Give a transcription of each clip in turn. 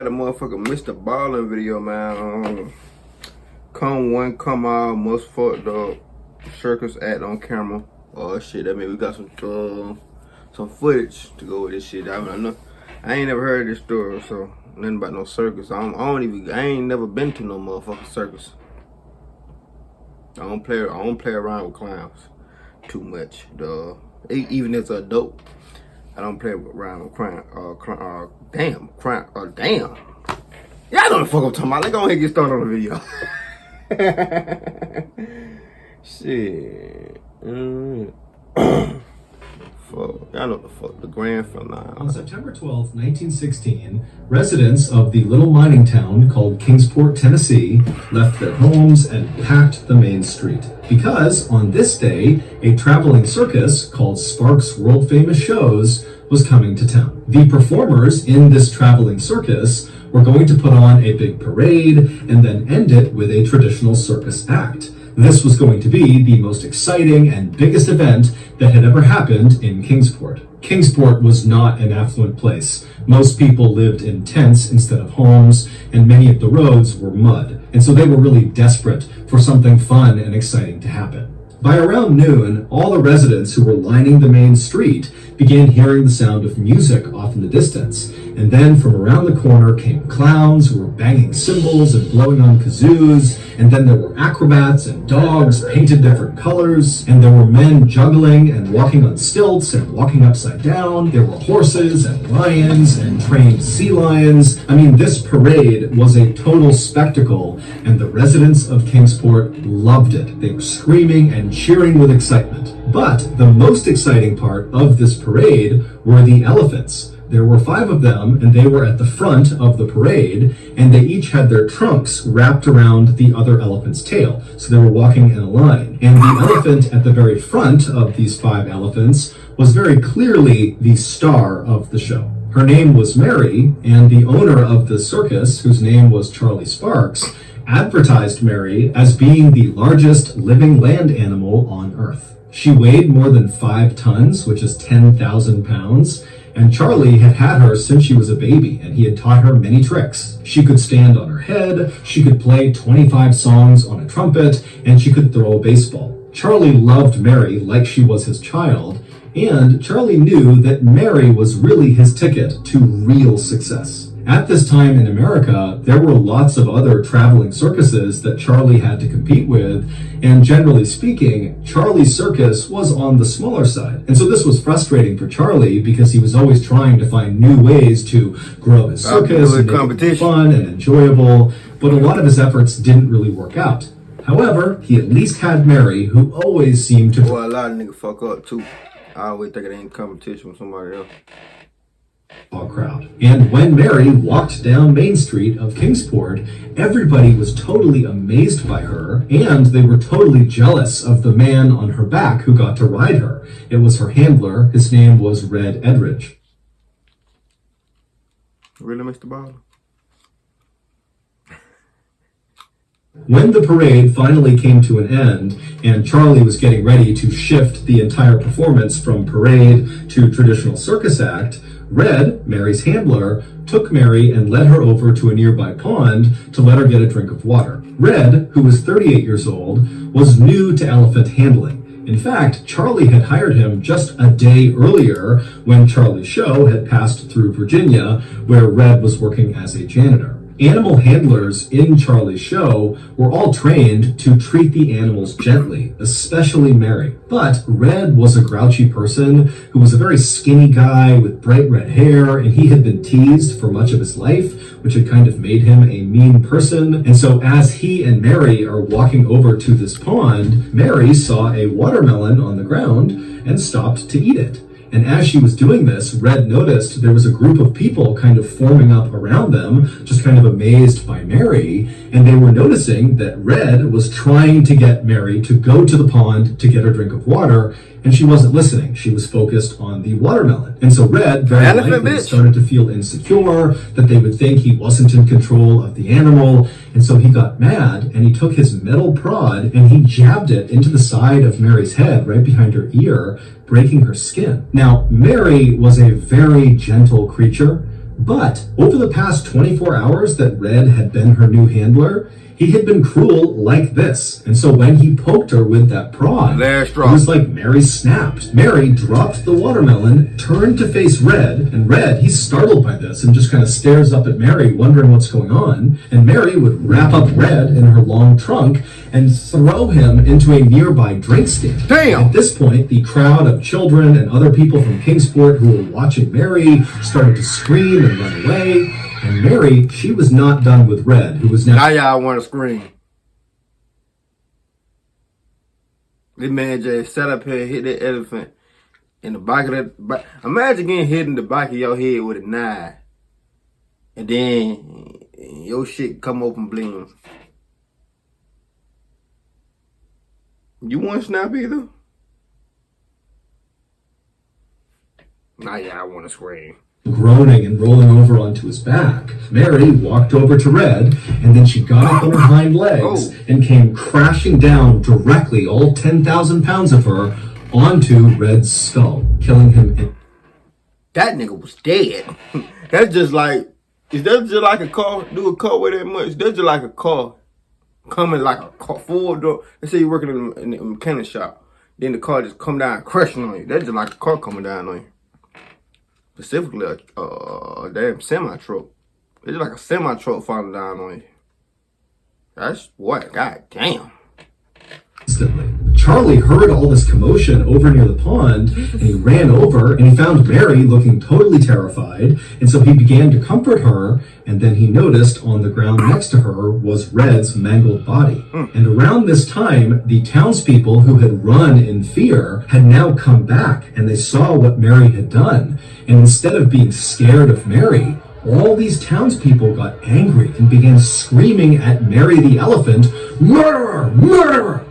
The motherfucker Mr. Ballin video, man. Come one, come all, most fucked up circus act on camera. Oh shit, that mean we got some footage to go with this shit. I ain't never heard this story, so nothing about no circus. I ain't never been to no motherfucking circus. I don't play around with clowns too much. Even as an adult, I don't play around with damn. Y'all know the fuck I'm talking about. Let's go ahead and get started on the video. Shit. Fuck. Y'all know the fuck. The grand finale. On September 12th, 1916, residents of the little mining town called Kingsport, Tennessee, left their homes and packed the main street. Because on this day, a traveling circus called Sparks' World Famous Shows was coming to town. The performers in this traveling circus were going to put on a big parade and then end it with a traditional circus act. This was going to be the most exciting and biggest event that had ever happened in Kingsport. Kingsport was not an affluent place. Most people lived in tents instead of homes, and many of the roads were mud. And so they were really desperate for something fun and exciting to happen. By around noon, all the residents who were lining the main street began hearing the sound of music off in the distance. And then from around the corner came clowns who were banging cymbals and blowing on kazoos. And then there were acrobats and dogs painted different colors. And there were men juggling and walking on stilts and walking upside down. There were horses and lions and trained sea lions. I mean, this parade was a total spectacle, and the residents of Kingsport loved it. They were screaming and cheering with excitement. But the most exciting part of this parade were the elephants. There were 5 of them, and they were at the front of the parade, and they each had their trunks wrapped around the other elephant's tail. So they were walking in a line. And the elephant at the very front of these 5 elephants was very clearly the star of the show. Her name was Mary, and the owner of the circus, whose name was Charlie Sparks, advertised Mary as being the largest living land animal on Earth. She weighed more than 5 tons, which is 10,000 pounds, and Charlie had had her since she was a baby, and he had taught her many tricks. She could stand on her head, she could play 25 songs on a trumpet, and she could throw a baseball. Charlie loved Mary like she was his child, and Charlie knew that Mary was really his ticket to real success. At this time in America, there were lots of other traveling circuses that Charlie had to compete with, and generally speaking, Charlie's circus was on the smaller side. And so this was frustrating for Charlie because he was always trying to find new ways to grow his circus and make it fun and enjoyable, but a lot of his efforts didn't really work out. However, he at least had Mary, who always seemed to... Well, a lot of niggas fuck up too. I always think it ain't competition with somebody else. Crowd. And when Mary walked down Main Street of Kingsport, everybody was totally amazed by her, and they were totally jealous of the man on her back who got to ride her. It was her handler. His name was Red Edridge. Really, Mr. Ballin? When the parade finally came to an end, and Charlie was getting ready to shift the entire performance from parade to traditional circus act, Red, Mary's handler, took Mary and led her over to a nearby pond to let her get a drink of water. Red, who was 38 years old, was new to elephant handling. In fact, Charlie had hired him just a day earlier when Charlie's show had passed through Virginia, where Red was working as a janitor. Animal handlers in Charlie's show were all trained to treat the animals gently, especially Mary. But Red was a grouchy person who was a very skinny guy with bright red hair, and he had been teased for much of his life, which had kind of made him a mean person. And so as he and Mary are walking over to this pond, Mary saw a watermelon on the ground and stopped to eat it. And as she was doing this, Red noticed there was a group of people kind of forming up around them, just kind of amazed by Mary. And they were noticing that Red was trying to get Mary to go to the pond to get her drink of water, and she wasn't listening. She was focused on the watermelon. And so Red very likely started to feel insecure, that they would think he wasn't in control of the animal. And so he got mad, and he took his metal prod and he jabbed it into the side of Mary's head, right behind her ear, breaking her skin. Now, Mary was a very gentle creature, But over the past 24 hours that Red had been her new handler, he had been cruel like this. And so when he poked her with that prod, it was like Mary snapped. Mary dropped the watermelon, turned to face Red, and Red, he's startled by this and just kind of stares up at Mary, wondering what's going on. And Mary would wrap up Red in her long trunk and throw him into a nearby drink stand. Damn! At this point, the crowd of children and other people from Kingsport who were watching Mary started to scream and run away. And Mary, she was not done with Red, who was now y'all want to scream. This man just sat up here and hit that elephant in the back of that. Imagine getting hit in the back of your head with a knife. And then your shit come open bling. You want to snap either? Now y'all want to scream. Groaning and rolling over onto his back. Mary walked over to Red, and then she got up on her hind legs and came crashing down directly, all 10,000 pounds of her, onto Red's skull, killing him. That nigga was dead. That's just like, is that just like a car? Do a car weigh that much? That's just like a car coming like a car, full door. Let's say you're working in a mechanic shop. Then the car just come down crashing on you. That's just like a car coming down on you. Specifically a damn semi-truck. It's like a semi-truck falling down on you. That's what? God damn. Instantly. Charlie heard all this commotion over near the pond, and he ran over and he found Mary looking totally terrified, and so he began to comfort her, and then he noticed on the ground next to her was Red's mangled body. And around this time, the townspeople who had run in fear had now come back, and they saw what Mary had done, and instead of being scared of Mary, all these townspeople got angry and began screaming at Mary the elephant, "Murderer! Murderer!"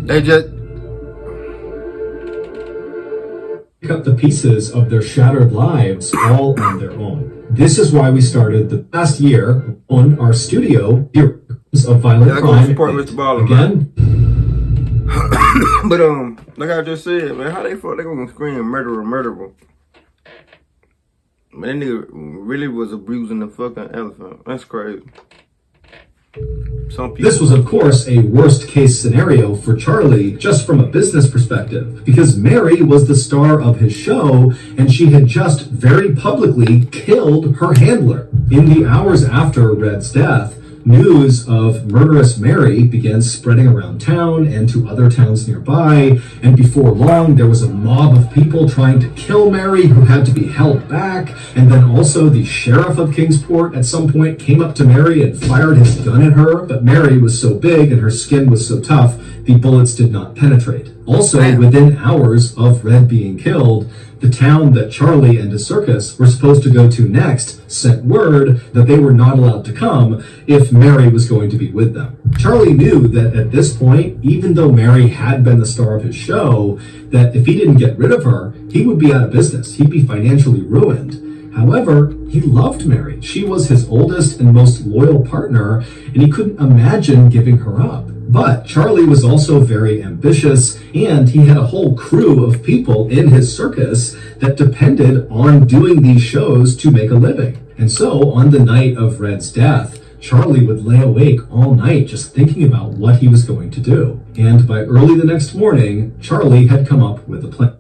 They just pick up the pieces of their shattered lives all on their own. This is why we started the past year on our studio Heroes of Violent Crime. Support Mr. Ballen, again. But like I just said, man, how they gonna scream murderer, murderer? Man, that nigga really was abusing the fucking elephant. That's crazy. This was, of course, a worst-case scenario for Charlie, just from a business perspective, because Mary was the star of his show, and she had just very publicly killed her handler. In the hours after Red's death, news of murderous Mary began spreading around town and to other towns nearby, and before long there was a mob of people trying to kill Mary who had to be held back, and then also the sheriff of Kingsport at some point came up to Mary and fired his gun at her, but Mary was so big and her skin was so tough, the bullets did not penetrate. Also, within hours of Red being killed, the town that Charlie and his circus were supposed to go to next sent word that they were not allowed to come if Mary was going to be with them. Charlie knew that at this point, even though Mary had been the star of his show, that if he didn't get rid of her, he would be out of business. He'd be financially ruined. However, he loved Mary. She was his oldest and most loyal partner, and he couldn't imagine giving her up. But Charlie was also very ambitious, and he had a whole crew of people in his circus that depended on doing these shows to make a living. And so, on the night of Red's death, Charlie would lay awake all night just thinking about what he was going to do. And by early the next morning, Charlie had come up with a plan.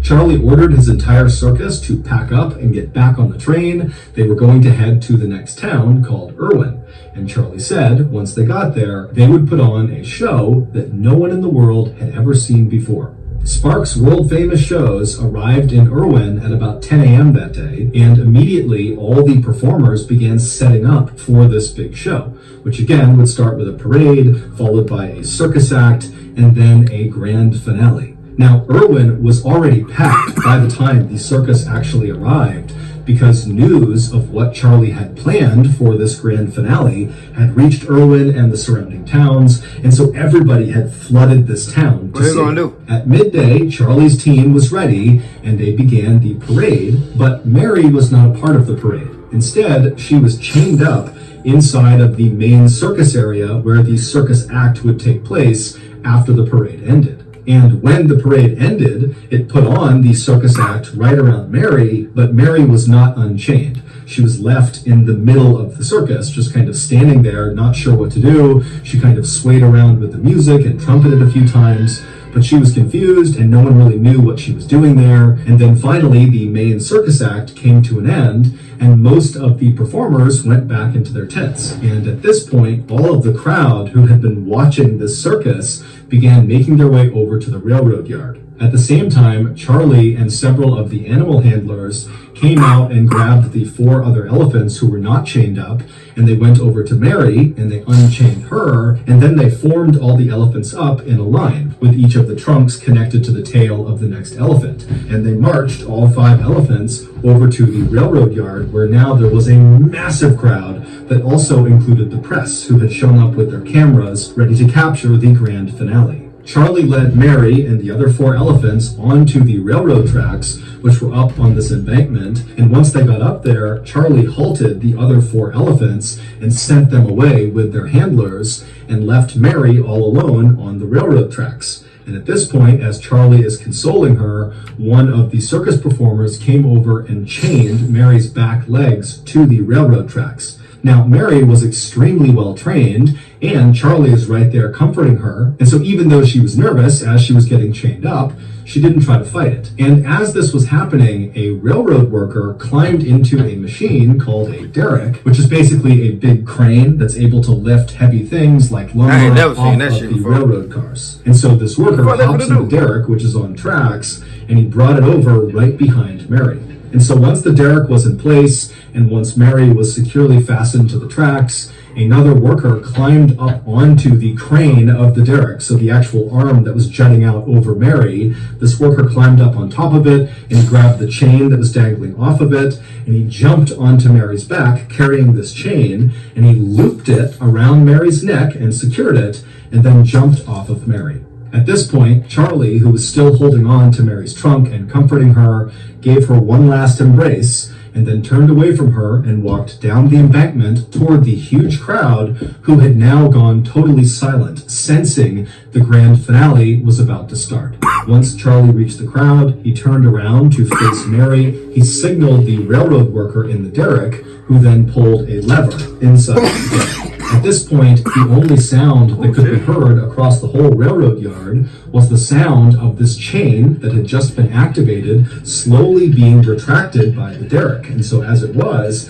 Charlie ordered his entire circus to pack up and get back on the train. They were going to head to the next town called Irwin. And Charlie said, once they got there, they would put on a show that no one in the world had ever seen before. Sparks' world-famous shows arrived in Irwin at about 10 a.m. that day, and immediately all the performers began setting up for this big show, which again would start with a parade, followed by a circus act, and then a grand finale. Now, Irwin was already packed by the time the circus actually arrived, because news of what Charlie had planned for this grand finale had reached Irwin and the surrounding towns, and so everybody had flooded this town to see it. At midday, Charlie's team was ready, and they began the parade, but Mary was not a part of the parade. Instead, she was chained up inside of the main circus area where the circus act would take place after the parade ended. And when the parade ended, it put on the circus act right around Mary, but Mary was not unchained. She was left in the middle of the circus, just kind of standing there, not sure what to do. She kind of swayed around with the music and trumpeted a few times, but she was confused and no one really knew what she was doing there. And then finally, the main circus act came to an end, and most of the performers went back into their tents. And at this point, all of the crowd who had been watching this circus began making their way over to the railroad yard. At the same time, Charlie and several of the animal handlers came out and grabbed the 4 other elephants who were not chained up, and they went over to Mary and they unchained her, and then they formed all the elephants up in a line with each of the trunks connected to the tail of the next elephant. And they marched all 5 elephants over to the railroad yard, where now there was a massive crowd that also included the press, who had shown up with their cameras ready to capture the grand finale. Charlie led Mary and the other 4 elephants onto the railroad tracks, which were up on this embankment, and once they got up there, Charlie halted the other 4 elephants and sent them away with their handlers and left Mary all alone on the railroad tracks. And at this point, as Charlie is consoling her, one of the circus performers came over and chained Mary's back legs to the railroad tracks. Now, Mary was extremely well trained, and Charlie is right there comforting her. And so even though she was nervous as she was getting chained up, she didn't try to fight it. And as this was happening, a railroad worker climbed into a machine called a derrick, which is basically a big crane that's able to lift heavy things like lumber off of the railroad cars. And so this worker hops in the derrick, which is on tracks, and he brought it over right behind Mary. And so once the derrick was in place, and once Mary was securely fastened to the tracks, another worker climbed up onto the crane of the derrick, so the actual arm that was jutting out over Mary. This worker climbed up on top of it, and he grabbed the chain that was dangling off of it, and he jumped onto Mary's back, carrying this chain, and he looped it around Mary's neck and secured it, and then jumped off of Mary. At this point, Charlie, who was still holding on to Mary's trunk and comforting her, gave her one last embrace, and then turned away from her and walked down the embankment toward the huge crowd, who had now gone totally silent, sensing the grand finale was about to start. Once Charlie reached the crowd, he turned around to face Mary. He signaled the railroad worker in the derrick, who then pulled a lever inside the derrick. At this point, the only sound that could be heard across the whole railroad yard was the sound of this chain that had just been activated slowly being retracted by the derrick. And so as it was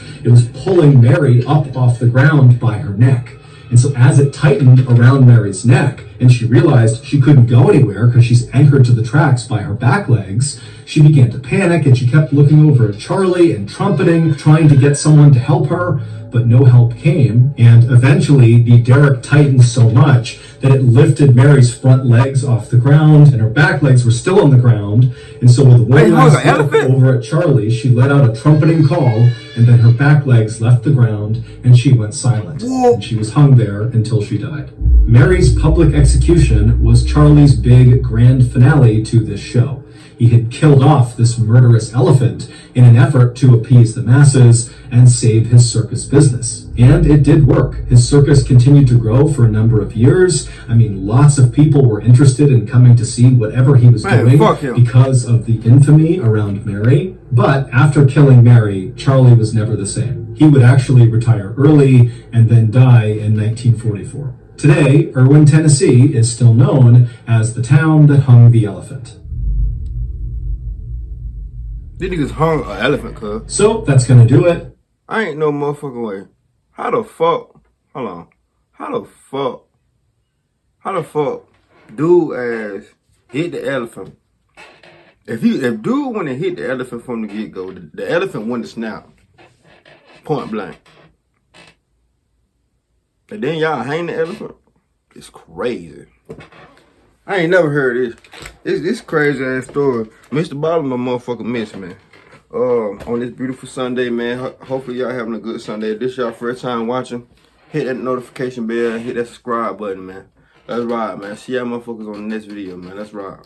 pulling Mary up off the ground by her neck. And so as it tightened around Mary's neck, and she realized she couldn't go anywhere because she's anchored to the tracks by her back legs, she began to panic, and she kept looking over at Charlie and trumpeting, trying to get someone to help her, but no help came. And eventually the derrick tightened so much that it lifted Mary's front legs off the ground, and her back legs were still on the ground. And so with one last look over at Charlie, she let out a trumpeting call, and then her back legs left the ground, and she went silent. And she was hung there until she died. Mary's public execution was Charlie's big grand finale to this show. He had killed off this murderous elephant in an effort to appease the masses and save his circus business. And it did work. His circus continued to grow for a number of years. I mean, lots of people were interested in coming to see whatever he was doing because of the infamy around Mary. But after killing Mary, Charlie was never the same. He would actually retire early and then die in 1944. Today, Erwin, Tennessee is still known as the town that hung the elephant. These niggas hung an elephant, cuz. So, that's gonna do it. I ain't no motherfucking way. How the fuck? Hold on. How the fuck dude ass hit the elephant? If dude went and hit the elephant from the get-go, the elephant wouldn't snap. Point blank. And then y'all hang the elephant? It's crazy. I ain't never heard this crazy ass story. Mr. Ballen, my motherfucking miss, man. On this beautiful Sunday, man. Hopefully y'all having a good Sunday. If this y'all first time watching, hit that notification bell, hit that subscribe button, man. Let's ride, man. See y'all motherfuckers on the next video, man. Let's ride.